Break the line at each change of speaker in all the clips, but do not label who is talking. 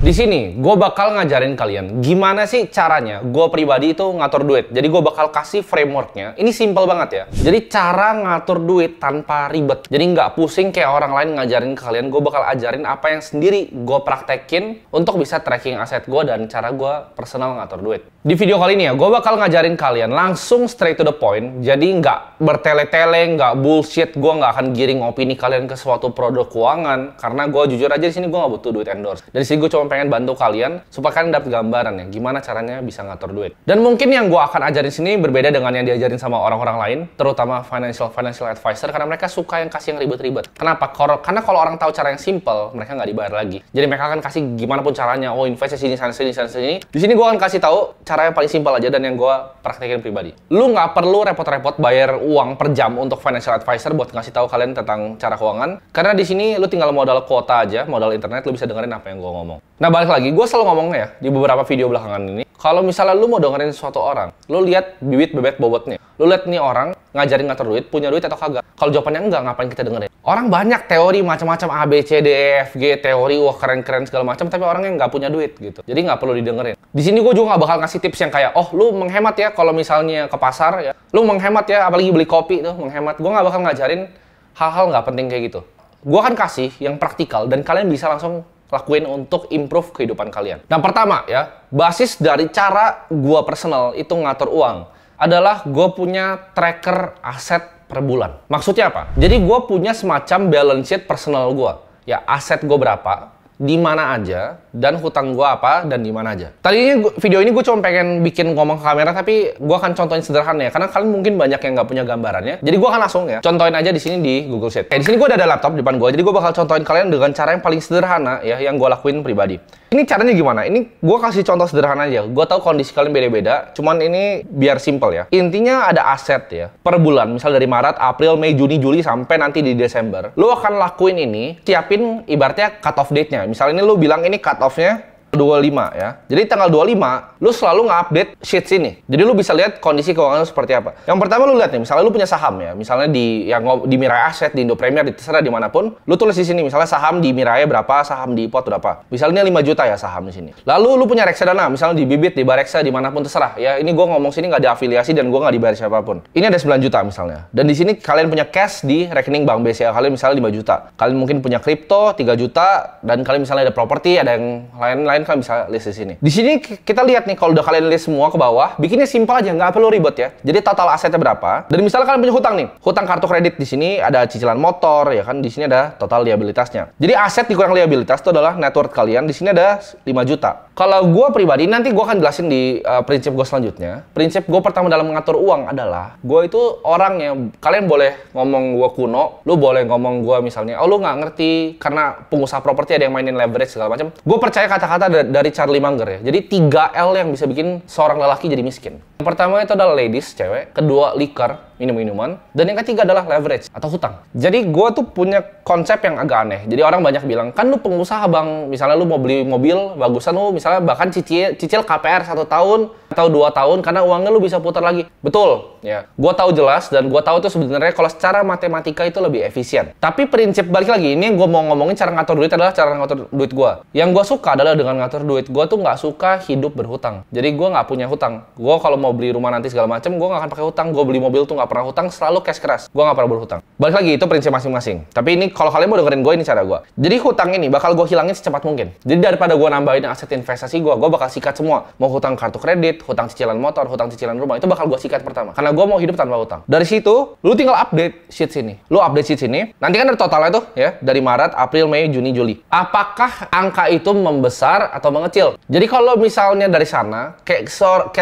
Di sini, gue bakal ngajarin kalian gimana sih caranya gue pribadi itu ngatur duit. Jadi gue bakal kasih frameworknya. Ini simple banget ya. Jadi cara ngatur duit tanpa ribet. Jadi nggak pusing kayak orang lain ngajarin ke kalian. Gue bakal ajarin apa yang sendiri gue praktekin untuk bisa tracking aset gue dan cara gue personal ngatur duit. Di video kali ini ya, gue bakal ngajarin kalian langsung straight to the point. Jadi nggak bertele-tele, nggak bullshit. Gue nggak akan giring opini kalian ke suatu produk keuangan. Karena gue jujur aja di sini gue nggak butuh duit endorse. Dari sini gue cuma pengen bantu kalian supaya kalian dapat gambaran ya gimana caranya bisa ngatur duit. Dan mungkin yang gue akan ajarin sini berbeda dengan yang diajarin sama orang-orang lain, terutama financial advisor, karena mereka suka yang kasih yang ribet-ribet. Kenapa? Karena kalau orang tahu cara yang simple, mereka nggak dibayar lagi. Jadi mereka akan kasih gimana pun caranya. Oh, investasi sini, sana sini. Di sini gue akan kasih tahu cara yang paling simple aja dan yang gue praktekin pribadi. Lu nggak perlu repot-repot bayar uang per jam untuk financial advisor buat ngasih tahu kalian tentang cara keuangan. Karena di sini lu tinggal modal kuota aja, modal internet, lu bisa dengerin apa yang gue ngomong. Nah, balik lagi, gue selalu ngomongnya ya, di beberapa video belakangan ini, kalau misalnya lu mau dengerin suatu orang, lu lihat bibit bebet bobotnya. Lu lihat nih orang ngajarin ngatur duit, punya duit atau kagak. Kalau jawabannya enggak, ngapain kita dengerin? Orang banyak teori macam-macam A, B, C, D, E, F, G, teori, wah keren-keren segala macam, tapi orangnya nggak punya duit gitu. Jadi nggak perlu didengerin. Di sini gue juga nggak bakal ngasih tips yang kayak, oh lu menghemat ya kalau misalnya ke pasar ya. Lu menghemat ya, apalagi beli kopi tuh, menghemat. Gue nggak bakal ngajarin hal-hal nggak penting kayak gitu. Gue akan kasih yang praktikal dan kalian bisa langsung lakuin untuk improve kehidupan kalian. Nah, pertama ya, basis dari cara gue personal itu ngatur uang adalah gue punya tracker aset per bulan. Maksudnya apa? Jadi gue punya semacam balance sheet personal gue. Ya, aset gue berapa, di mana aja, dan hutang gue apa, dan di mana aja. Tadinya video ini gue cuma pengen bikin ngomong ke kamera, tapi gue akan contohin sederhana ya, karena kalian mungkin banyak yang nggak punya gambarannya. Jadi gue akan langsung ya, contohin aja di sini di Google Sheet. Di sini gue udah ada laptop di depan gue, jadi gue bakal contohin kalian dengan cara yang paling sederhana ya, yang gue lakuin pribadi. Ini caranya gimana? Ini gue kasih contoh sederhana aja. Gue tahu kondisi kalian beda-beda, cuman ini biar simple ya. Intinya ada aset ya, per bulan, misal dari Maret, April, Mei, Juni, Juli, sampai nanti di Desember. Lu akan lakuin ini, siapin ibaratnya cut off date-nya. Misalnya ini lu bilang ini cut off-nya 25 ya. Jadi tanggal 25 lu selalu nge-update sheets ini. Jadi lu bisa lihat kondisi keuangan lu seperti apa. Yang pertama lu lihat nih, misalnya lu punya saham ya. Misalnya di Mirai Aset, di Indo Premier, di terserah dimanapun. Lu tulis di sini misalnya saham di Mirai berapa, saham di Pot berapa. Misalnya 5 juta ya saham di sini. Lalu lu punya reksadana, misalnya di Bibit, di Bareksa, dimanapun terserah. Ya ini gua ngomong sini nggak ada afiliasi dan gua nggak dibayar siapapun. Ini ada 9 juta misalnya. Dan di sini kalian punya cash di rekening Bank BCA kalian misalnya 5 juta. Kalian mungkin punya kripto 3 juta dan kalian misalnya ada properti, ada yang lain-lain kalian bisa list di sini. Di sini kita lihat nih kalau udah kalian list semua ke bawah, bikinnya simpel aja, nggak perlu ribet ya. Jadi total asetnya berapa? Dan misalnya kalian punya hutang nih, hutang kartu kredit di sini ada cicilan motor ya kan, di sini ada total liabilitasnya. Jadi aset dikurang liabilitas itu adalah net worth kalian. Di sini ada 5 juta. Kalau gue pribadi nanti gue akan jelasin di prinsip gue selanjutnya. Prinsip gue pertama dalam mengatur uang adalah gue itu orang yang kalian boleh ngomong gue kuno, lu boleh ngomong gue misalnya, oh lu nggak ngerti karena pengusaha properti ada yang mainin leverage segala macam. Gue percaya kata-kata dari Charlie Munger ya. Jadi 3L yang bisa bikin seorang lelaki jadi miskin. Yang pertama itu adalah ladies, cewek. Kedua, liquor, minum-minuman. Dan yang ketiga adalah leverage atau hutang. Jadi gue tuh punya konsep yang agak aneh. Jadi orang banyak bilang, kan lu pengusaha bang, misalnya lu mau beli mobil, bagusan lu misalnya bahkan cicil KPR 1 tahun atau 2 tahun karena uangnya lu bisa putar lagi. Betul, ya. Gue tahu jelas dan gue tahu tuh sebenarnya kalau secara matematika itu lebih efisien. Tapi prinsip balik lagi, ini yang gue mau ngomongin cara ngatur duit adalah cara ngatur duit gue. Yang gue suka adalah dengan ngatur duit, gue tuh nggak suka hidup berhutang. Jadi gue nggak punya hutang. Gue kalau mau beli rumah nanti segala macam, gue nggak akan pakai hutang. Gue beli mobil tuh nggak pernah hutang, selalu cash keras. Gue nggak pernah berhutang. Balik lagi, itu prinsip masing-masing. Tapi ini kalau kalian mau dengerin gue, ini cara gue. Jadi hutang ini bakal gue hilangin secepat mungkin. Jadi daripada gue nambahin aset investasi gue bakal sikat semua. Mau hutang kartu kredit, hutang cicilan motor, hutang cicilan rumah, itu bakal gue sikat pertama. Karena gue mau hidup tanpa hutang. Dari situ, lu tinggal update sheet sini. Lu update sheet sini. Nanti kan ada totalnya tuh ya, dari Maret, April, Mei, Juni, Juli. Apakah angka itu membesar atau mengecil? Jadi kalau misalnya dari sana kayak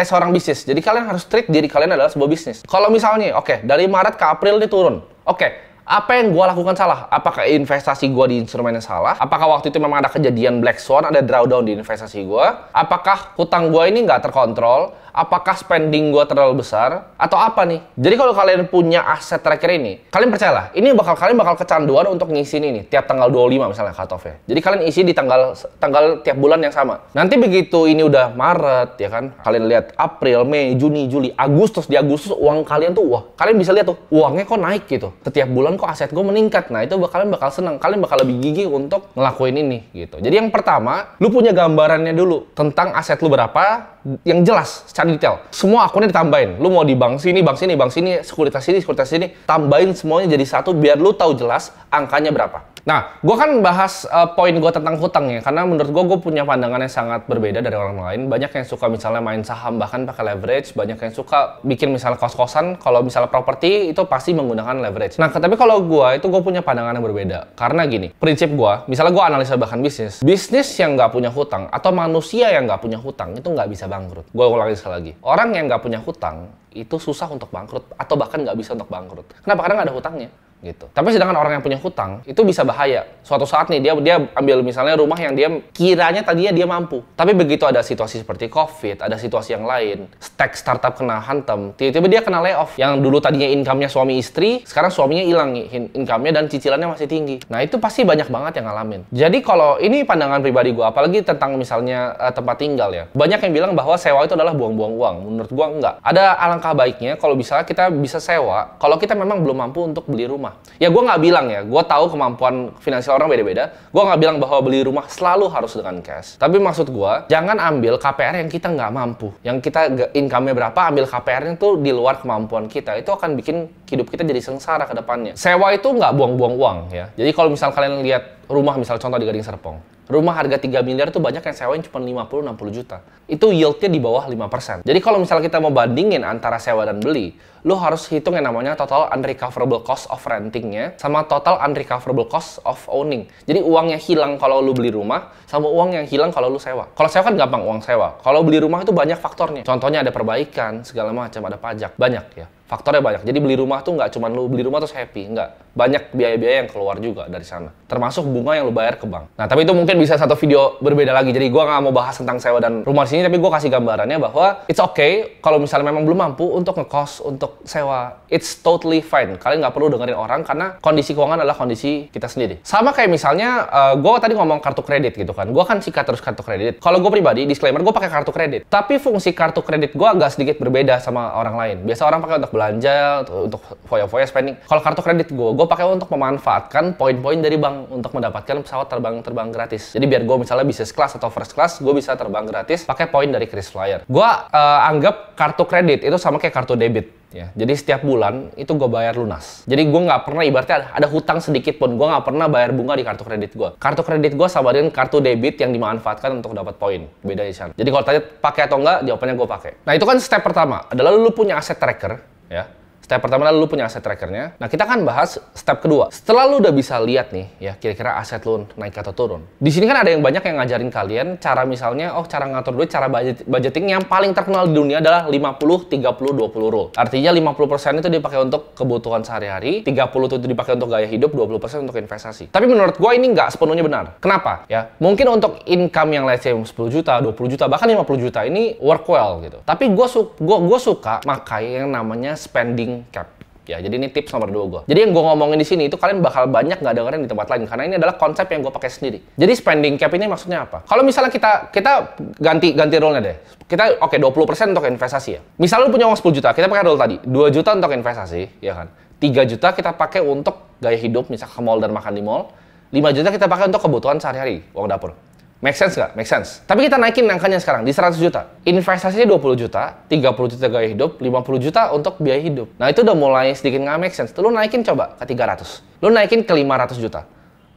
seorang bisnis. Jadi kalian harus treat diri kalian adalah sebuah bisnis. Kalau misalnya, oke, dari Maret ke April ini turun. Oke, apa yang gue lakukan salah? Apakah investasi gue di instrumen yang salah? Apakah waktu itu memang ada kejadian Black Swan, ada drawdown di investasi gue? Apakah hutang gue ini nggak terkontrol? Apakah spending gue terlalu besar? Atau apa nih? Jadi kalau kalian punya aset tracker ini, kalian percayalah, ini kalian bakal kecanduan untuk ngisi ini nih, tiap tanggal 25 misalnya cut off ya. Jadi kalian isi di tanggal tiap bulan yang sama. Nanti begitu ini udah Maret, ya kan? Kalian lihat April, Mei, Juni, Juli, Agustus. Di Agustus uang kalian tuh, wah, kalian bisa lihat tuh, uangnya kok naik gitu. Setiap bulan kok aset gue meningkat. Nah, itu kalian bakal senang. Kalian bakal lebih gigih untuk ngelakuin ini gitu. Jadi yang pertama, lu punya gambarannya dulu tentang aset lu berapa yang jelas secara detail. Semua akunnya ditambahin. Lu mau di bank sini, sekuritas sini, tambahin semuanya jadi satu biar lu tahu jelas angkanya berapa. Nah, gue kan bahas poin gue tentang hutang ya, karena menurut gue punya pandangan yang sangat berbeda dari orang lain. Banyak yang suka misalnya main saham bahkan pakai leverage, banyak yang suka bikin misalnya kos-kosan, kalau misalnya properti itu pasti menggunakan leverage. Nah, tapi kalau gue punya pandangan yang berbeda. Karena gini, prinsip gue, misalnya gue analisa bahkan bisnis yang nggak punya hutang atau manusia yang nggak punya hutang itu nggak bisa bangkrut. Gue ulangi sekali lagi, orang yang nggak punya hutang itu susah untuk bangkrut atau bahkan nggak bisa untuk bangkrut. Kenapa? Karena nggak ada hutangnya. Gitu. Tapi sedangkan orang yang punya hutang itu bisa bahaya. Suatu saat nih dia ambil misalnya rumah yang dia kiranya tadinya dia mampu. Tapi begitu ada situasi seperti COVID, ada situasi yang lain, startup kena hantam, tiba-tiba dia kena layoff. Yang dulu tadinya income-nya suami istri, sekarang suaminya hilang income-nya dan cicilannya masih tinggi. Nah, itu pasti banyak banget yang ngalamin. Jadi kalau ini pandangan pribadi gue, apalagi tentang misalnya tempat tinggal ya. Banyak yang bilang bahwa sewa itu adalah buang-buang uang. Menurut gue enggak. Ada alangkah baiknya kalau misalnya kita bisa sewa kalau kita memang belum mampu untuk beli rumah. Ya gue nggak bilang ya, gue tahu kemampuan finansial orang beda-beda. Gue nggak bilang bahwa beli rumah selalu harus dengan cash. Tapi maksud gue, jangan ambil KPR yang kita nggak mampu. Yang kita income-nya berapa, ambil KPR-nya tuh di luar kemampuan kita. Itu akan bikin hidup kita jadi sengsara ke depannya. Sewa itu nggak buang-buang uang ya. Jadi kalau misal kalian lihat rumah, misal contoh di Gading Serpong, rumah harga 3 miliar tuh banyak yang sewain cuma 50-60 juta. Itu yield-nya di bawah 5%. Jadi kalau misalnya kita mau bandingin antara sewa dan beli, lo harus hitung yang namanya total unrecoverable cost of renting-nya sama total unrecoverable cost of owning. Jadi uang yang hilang kalau lo beli rumah sama uang yang hilang kalau lo sewa. Kalau sewa kan gampang, uang sewa. Kalau beli rumah itu banyak faktornya. Contohnya ada perbaikan, segala macam, ada pajak. Banyak ya. Faktornya banyak. Jadi beli rumah tuh nggak cuma lo beli rumah terus happy. Nggak. Banyak biaya-biaya yang keluar juga dari sana. Termasuk bunga yang lo bayar ke bank. Nah, tapi itu mungkin bisa satu video berbeda lagi. Jadi gue nggak mau bahas tentang sewa dan rumah di sini, tapi gue kasih gambarannya bahwa it's okay kalau misalnya memang belum mampu untuk ngekos, untuk sewa. It's totally fine. Kalian nggak perlu dengerin orang karena kondisi keuangan adalah kondisi kita sendiri. Sama kayak misalnya, gue tadi ngomong kartu kredit gitu kan. Gue kan sikat terus kartu kredit. Kalau gue pribadi, disclaimer, gue pakai kartu kredit. Tapi fungsi kartu kredit gue agak sedikit berbeda sama orang lain. Biasa orang pakai untuk belanja, untuk foya-foya spending. Kalau kartu kredit gue pakai untuk memanfaatkan poin-poin dari bank untuk mendapatkan pesawat terbang gratis. Jadi biar gue misalnya business class atau first class, gue bisa terbang gratis pakai poin dari KrisFlyer. Gue anggap kartu kredit itu sama kayak kartu debit. Ya, jadi setiap bulan itu gue bayar lunas. Jadi gue nggak pernah, ibaratnya ada hutang sedikit pun, gue nggak pernah bayar bunga di kartu kredit gue. Kartu kredit gue sama dengan kartu debit yang dimanfaatkan untuk dapat poin. Beda di sana. Jadi kalau tanya pakai atau enggak, jawabannya gue pakai. Nah, itu kan step pertama adalah lu punya aset tracker, ya. Step pertama adalah lu punya aset trackernya. Nah, kita kan bahas step kedua. Setelah lu udah bisa lihat nih, ya kira-kira aset lu naik atau turun. Di sini kan ada yang banyak yang ngajarin kalian cara misalnya, cara ngatur duit, cara budgeting yang paling terkenal di dunia adalah 50-30-20 rule. Artinya 50% itu dipakai untuk kebutuhan sehari-hari, 30% itu dipakai untuk gaya hidup, 20% untuk investasi. Tapi menurut gua ini nggak sepenuhnya benar. Kenapa? Ya, mungkin untuk income yang let's say 10 juta, 20 juta, bahkan 50 juta ini work well gitu. Tapi gua suka makai yang namanya spending cap. Ya, jadi ini tips nomor 2 gue. Jadi yang gue ngomongin di sini itu kalian bakal banyak nggak dengerin di tempat lain karena ini adalah konsep yang gue pakai sendiri. Jadi spending cap ini maksudnya apa? Kalau misalnya kita ganti rule-nya deh. Kita 20% untuk investasi ya. Misalnya lu punya uang 10 juta, kita pakai rule tadi. 2 juta untuk investasi, ya kan? 3 juta kita pakai untuk gaya hidup, misal ke mall dan makan di mall. 5 juta kita pakai untuk kebutuhan sehari-hari, uang dapur. Make sense nggak? Make sense. Tapi kita naikin angkanya sekarang di 100 juta. Investasinya 20 juta, 30 juta gaya hidup, 50 juta untuk biaya hidup. Nah, itu udah mulai sedikit nggak make sense. Lu naikin coba ke 300. Lu naikin ke 500 juta.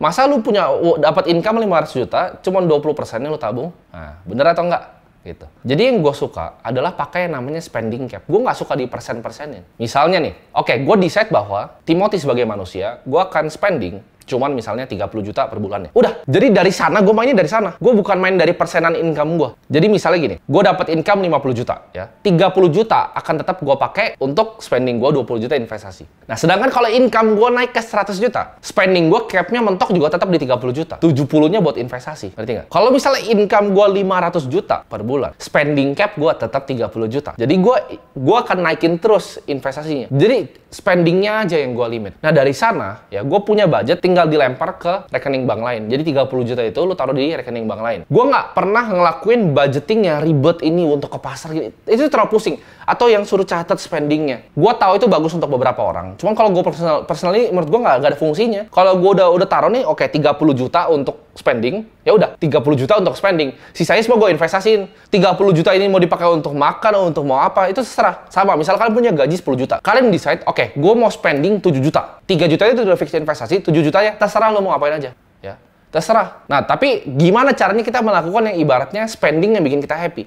Masa lu punya dapat income 500 juta, cuma 20%-nya lu tabung? Nah, bener atau enggak? Gitu. Jadi yang gue suka adalah pakai yang namanya spending cap. Gue nggak suka di persen-persenin. Misalnya nih, oke, gue decide bahwa Timothy sebagai manusia, gue akan spending cuman misalnya 30 juta per bulannya. Udah, jadi dari sana gue mainnya dari sana. Gue bukan main dari persenan income gue. Jadi misalnya gini, gue dapat income 50 juta ya. 30 juta akan tetap gue pakai untuk spending gue 20 juta investasi. Nah, sedangkan kalau income gue naik ke 100 juta, spending gue capnya mentok juga tetap di 30 juta. 70-nya buat investasi. Ngerti nggak? Kalau misalnya income gue 500 juta per bulan, spending cap gue tetap 30 juta. Jadi gue akan naikin terus investasinya. Jadi spendingnya aja yang gue limit. Nah, dari sana ya gue punya budget tinggal dilempar ke rekening bank lain. Jadi 30 juta itu lu taruh di rekening bank lain. Gue nggak pernah ngelakuin budgeting yang ribet ini untuk ke pasar gitu. Itu terlalu pusing. Atau yang suruh catat spendingnya. Gue tahu itu bagus untuk beberapa orang. Cuman kalau gue personally menurut gue nggak ada fungsinya. Kalau gue udah taruh nih, oke, 30 juta untuk spending, ya udah 30 juta untuk spending. Sisanya semua gue investasiin. 30 juta ini mau dipakai untuk makan, untuk mau apa, itu terserah. Sama, misal kalian punya gaji 10 juta. Kalian decide, oke, gue mau spending 7 juta. 3 juta itu udah fix investasi, 7 juta ya, terserah lo mau ngapain aja. Ya, terserah. Nah, tapi gimana caranya kita melakukan yang ibaratnya spending yang bikin kita happy?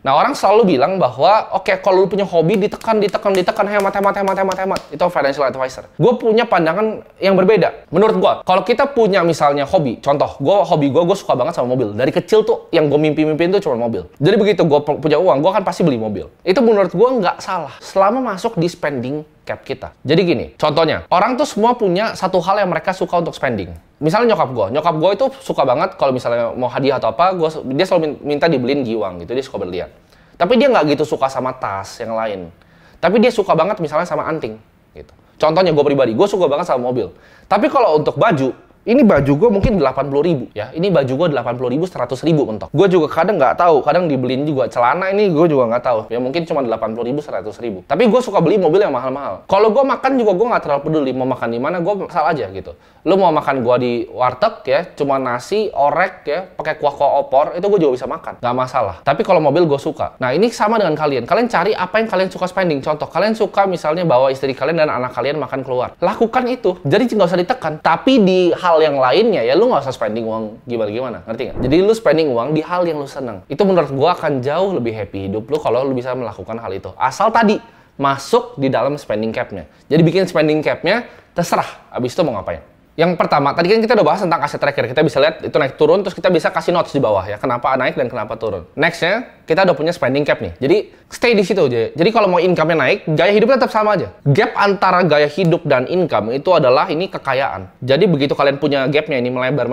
Nah, orang selalu bilang bahwa, oke, kalau lu punya hobi, ditekan, hemat. Itu financial advisor. Gue punya pandangan yang berbeda. Menurut gue, kalau kita punya misalnya hobi, contoh, hobi gue suka banget sama mobil. Dari kecil tuh, yang gue mimpi-mimpiin tuh cuma mobil. Jadi begitu gue punya uang, gue akan pasti beli mobil. Itu menurut gue nggak salah, selama masuk di spending cap kita. Jadi gini, contohnya, orang tuh semua punya satu hal yang mereka suka untuk spending. Misalnya nyokap gue itu suka banget kalau misalnya mau hadiah atau apa, dia selalu minta dibeliin giwang gitu, dia suka berlian. Tapi dia nggak gitu suka sama tas yang lain. Tapi dia suka banget misalnya sama anting gitu. Contohnya gue pribadi, gue suka banget sama mobil. Tapi kalau untuk baju, ini baju gue mungkin 80.000 ya. Ini baju gue 80.000, 100.000 mentok. Gue juga kadang nggak tahu, kadang dibeliin juga celana ini gue juga nggak tahu. Ya mungkin cuma 80.000, 100.000. Tapi gue suka beli mobil yang mahal-mahal. Kalau gue makan juga gue nggak terlalu peduli mau makan di mana, gue asal aja gitu. Lu mau makan gue di warteg ya, cuma nasi, orek ya, pakai kuah opor, itu gue juga bisa makan, nggak masalah. Tapi kalau mobil gue suka. Nah ini sama dengan kalian. Kalian cari apa yang kalian suka spending. Contoh, kalian suka misalnya bawa istri kalian dan anak kalian makan keluar. Lakukan itu. Jadi nggak usah ditekan. Tapi di hal yang lainnya ya lu nggak usah spending uang gimana, ngerti nggak? Jadi lu spending uang di hal yang lu seneng. Itu menurut gue akan jauh lebih happy hidup lu kalau lu bisa melakukan hal itu. Asal tadi masuk di dalam spending cap-nya. Jadi bikin spending cap-nya terserah. Abis itu mau ngapain. Yang pertama, tadi kan kita udah bahas tentang aset tracker. Kita bisa lihat itu naik turun, terus kita bisa kasih notes di bawah ya. Kenapa naik dan kenapa turun. Nextnya, kita udah punya spending cap nih. Jadi, stay di situ aja. Jadi, kalau mau income-nya naik, gaya hidupnya tetap sama aja. Gap antara gaya hidup dan income itu adalah ini kekayaan. Jadi, begitu kalian punya gapnya ini melebar,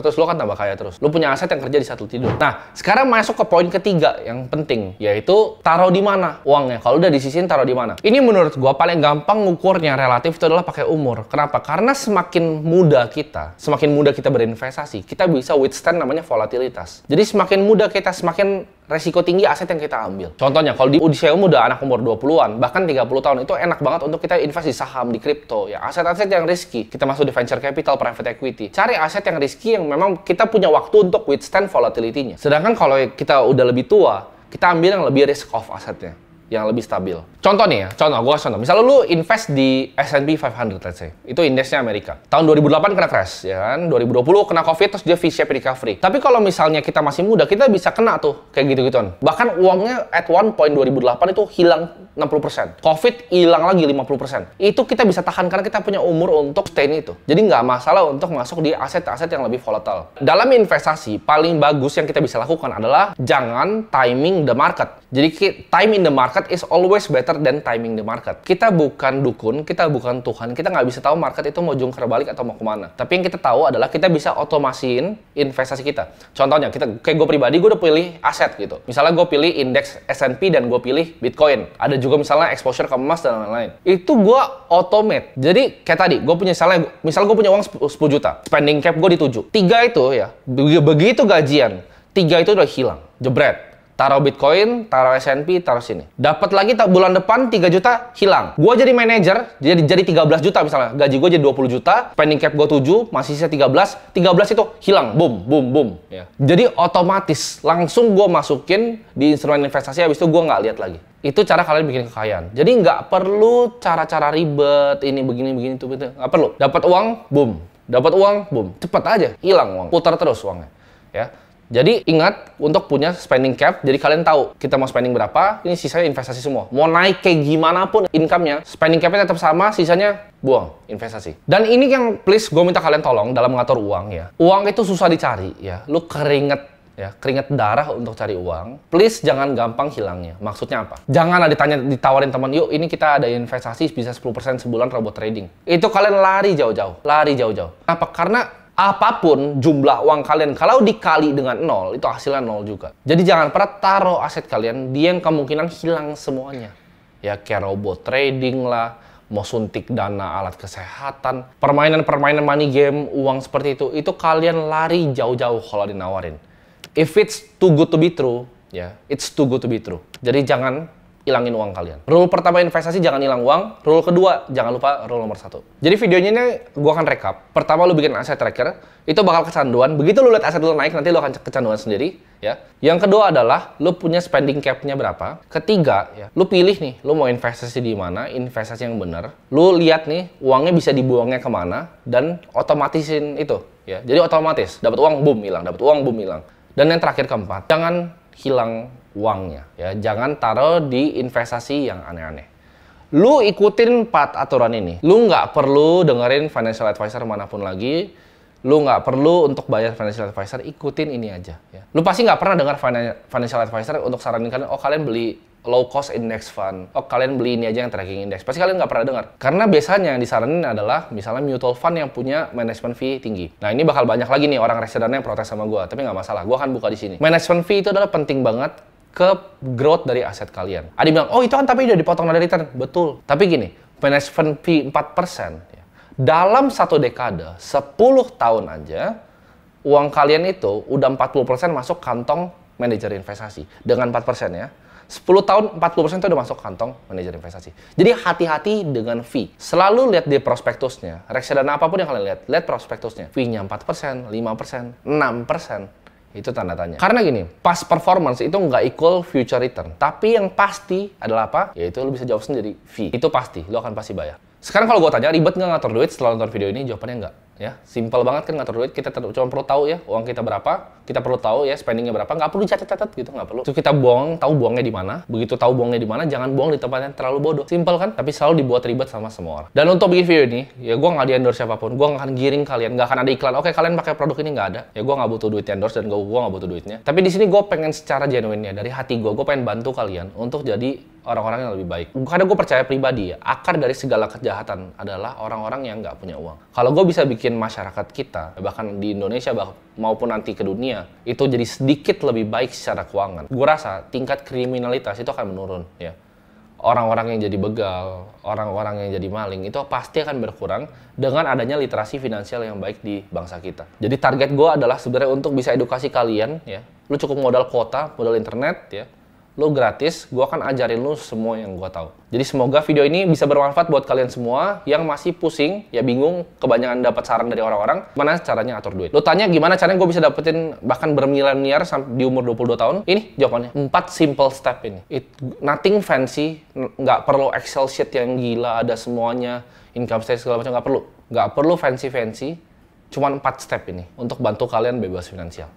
terus lo kan tambah kaya terus. Lo punya aset yang kerja di satu tidur. Nah, sekarang masuk ke poin ketiga yang penting, yaitu taruh di mana uangnya. Kalau udah disisihin, taruh di mana. Ini menurut gua paling gampang ngukurnya relatif itu adalah pakai umur. Kenapa? Karena semakin muda kita berinvestasi, kita bisa withstand namanya volatilitas. Jadi semakin muda kita, semakin resiko tinggi aset yang kita ambil. Contohnya, kalau di usia muda, anak umur 20-an, bahkan 30 tahun, itu enak banget untuk kita invest di saham, di kripto, ya aset-aset yang risky. Kita masuk di venture capital, private equity. Cari aset yang risky yang memang kita punya waktu untuk withstand volatility-nya. Sedangkan kalau kita udah lebih tua, kita ambil yang lebih risk off asetnya, yang lebih stabil. Contoh nih ya, contoh. Misalnya lu invest di S&P 500, let's say. Itu indeksnya Amerika. Tahun 2008 kena crash, ya kan? 2020 kena COVID, terus dia V-shape recovery. Tapi kalau misalnya kita masih muda, kita bisa kena tuh, kayak gitu-gituan. Bahkan uangnya at one point 2008 itu hilang 60%. COVID hilang lagi 50%. Itu kita bisa tahan karena kita punya umur untuk sustain itu. Jadi nggak masalah untuk masuk di aset-aset yang lebih volatile. Dalam investasi, paling bagus yang kita bisa lakukan adalah jangan timing the market. Jadi time in the market is always better than timing the market. Kita bukan dukun, kita bukan Tuhan, kita nggak bisa tahu market itu mau jungkir balik atau mau kemana. Tapi yang kita tahu adalah kita bisa otomasiin investasi kita. Contohnya, kayak gue pribadi, gue udah pilih aset gitu. Misalnya gue pilih indeks S&P dan gue pilih Bitcoin. Ada juga misalnya exposure ke emas dan lain-lain. Itu gue automate. Jadi kayak tadi, gue punya misalnya gue punya uang 10 juta. Spending cap gue di 7. 3 itu ya, begitu gajian, 3 itu udah hilang. Jebret. Taruh Bitcoin, taruh S&P, taruh sini. Dapat lagi bulan depan 3 juta, hilang. Gua jadi manajer, jadi 13 juta misalnya. Gaji gue jadi 20 juta, spending cap gue 7, masih sisa 13. 13 itu hilang, boom. Ya. Jadi otomatis, langsung gue masukin di instrumen investasi, habis itu gue nggak lihat lagi. Itu cara kalian bikin kekayaan. Jadi nggak perlu cara-cara ribet, ini begini, itu. Nggak perlu. Dapat uang, boom. Dapat uang, boom. Cepet aja, hilang uang. Putar terus uangnya. Ya. Jadi ingat untuk punya spending cap, jadi kalian tahu kita mau spending berapa, ini sisanya investasi semua. Mau naik kayak gimana pun income-nya, spending cap-nya tetap sama, sisanya buang, investasi. Dan ini yang please gue minta kalian tolong dalam mengatur uang ya. Uang itu susah dicari ya, lu keringet darah untuk cari uang. Please jangan gampang hilangnya. Maksudnya apa? Jangan ditawarin teman, yuk ini kita ada investasi bisa 10% sebulan robot trading. Itu kalian lari jauh-jauh. Apa? Karena apapun jumlah uang kalian, kalau dikali dengan 0, itu hasilnya 0 juga. Jadi jangan pernah taruh aset kalian di yang kemungkinan hilang semuanya. Ya kayak robot trading lah, mau suntik dana alat kesehatan, permainan money game, uang seperti itu kalian lari jauh-jauh kalau dinawarin. If it's too good to be true, ya, it's too good to be true. Jadi jangan hilangin uang kalian. Rule pertama investasi, jangan hilang uang. Rule kedua, jangan lupa rule nomor 1. Jadi videonya ini gue akan recap. Pertama, lu bikin aset tracker, itu bakal kecanduan. Begitu lu lihat aset lu naik, nanti lu akan kecanduan sendiri. Ya. Yang kedua adalah, lu punya spending cap-nya berapa. Ketiga, ya, lu pilih nih, lu mau investasi di mana, investasi yang benar. Lu lihat nih, uangnya bisa dibuangnya kemana, dan otomatisin itu. Ya. Jadi otomatis, dapat uang, boom, hilang. Dapat uang, boom, hilang. Dan yang terakhir keempat, jangan hilang uangnya, ya. Jangan taruh di investasi yang aneh-aneh. Lu ikutin 4 aturan ini. Lu nggak perlu dengerin financial advisor manapun lagi. Lu nggak perlu untuk bayar financial advisor, ikutin ini aja. Ya. Lu pasti nggak pernah dengar financial advisor untuk saranin kalian, oh kalian beli low cost index fund, oh kalian beli ini aja yang tracking index. Pasti kalian nggak pernah dengar. Karena biasanya yang disaranin adalah misalnya mutual fund yang punya management fee tinggi. Nah ini bakal banyak lagi nih orang reksadana yang protes sama gue, tapi nggak masalah. Gue akan buka di sini. Management fee itu adalah penting banget ke growth dari aset kalian. Ada bilang, oh itu kan tapi udah dipotong dari return. Betul. Tapi gini, management fee 4%. Ya. Dalam 1 dekade, 10 tahun aja, uang kalian itu udah 40% masuk kantong manajer investasi. Dengan 4% ya. 10 tahun, 40% itu udah masuk kantong manajer investasi. Jadi hati-hati dengan fee. Selalu lihat di prospektusnya. Reksadana apapun yang kalian lihat prospektusnya. Fee-nya 4%, 5%, 6%. Itu tanda tanya. Karena gini, past performance itu nggak equal future return. Tapi yang pasti adalah apa? Yaitu lo bisa jawab sendiri, fee. Itu pasti, lo akan pasti bayar. Sekarang kalau gue tanya, ribet nggak ngatur duit setelah nonton video ini? Jawabannya nggak. Ya, simple banget kan ngatur duit. Kita cuma perlu tahu ya, uang kita berapa. Kita perlu tahu ya, spendingnya berapa. Nggak perlu catat-catat gitu, nggak perlu. Terus kita tahu buangnya di mana. Begitu tahu buangnya di mana, jangan buang di tempat yang terlalu bodoh. Simple kan? Tapi selalu dibuat ribet sama semua orang. Dan untuk bikin video ini, ya gue nggak di-endorse siapapun. Gue nggak akan giring kalian. Nggak akan ada iklan. Oke, kalian pakai produk ini nggak ada. Ya gue nggak butuh duit endorse dan gue nggak butuh duitnya. Tapi di sini gue pengen secara genuine ya, dari hati gue pengen bantu kalian untuk jadi orang-orang yang lebih baik. Karena gue percaya pribadi ya, akar dari segala kejahatan adalah orang-orang yang nggak punya uang. Kalau gue bisa bikin masyarakat kita, bahkan di Indonesia maupun nanti ke dunia, itu jadi sedikit lebih baik secara keuangan, gue rasa tingkat kriminalitas itu akan menurun. Ya. Orang-orang yang jadi begal, orang-orang yang jadi maling, itu pasti akan berkurang dengan adanya literasi finansial yang baik di bangsa kita. Jadi target gue adalah sebenarnya untuk bisa edukasi kalian, ya. Lu cukup modal kuota, modal internet, ya. Lu gratis, gue akan ajarin lu semua yang gue tahu. Jadi semoga video ini bisa bermanfaat buat kalian semua yang masih pusing, ya bingung, kebanyakan dapat saran dari orang-orang, gimana caranya atur duit. Lu tanya gimana caranya gue bisa dapetin bahkan bermiliar-miliar sampai di umur 22 tahun? Ini jawabannya, 4 simple step ini. Nothing fancy, nggak perlu Excel sheet yang gila, ada semuanya, income statement segala macam, nggak perlu. Nggak perlu fancy-fancy, cuma 4 step ini untuk bantu kalian bebas finansial.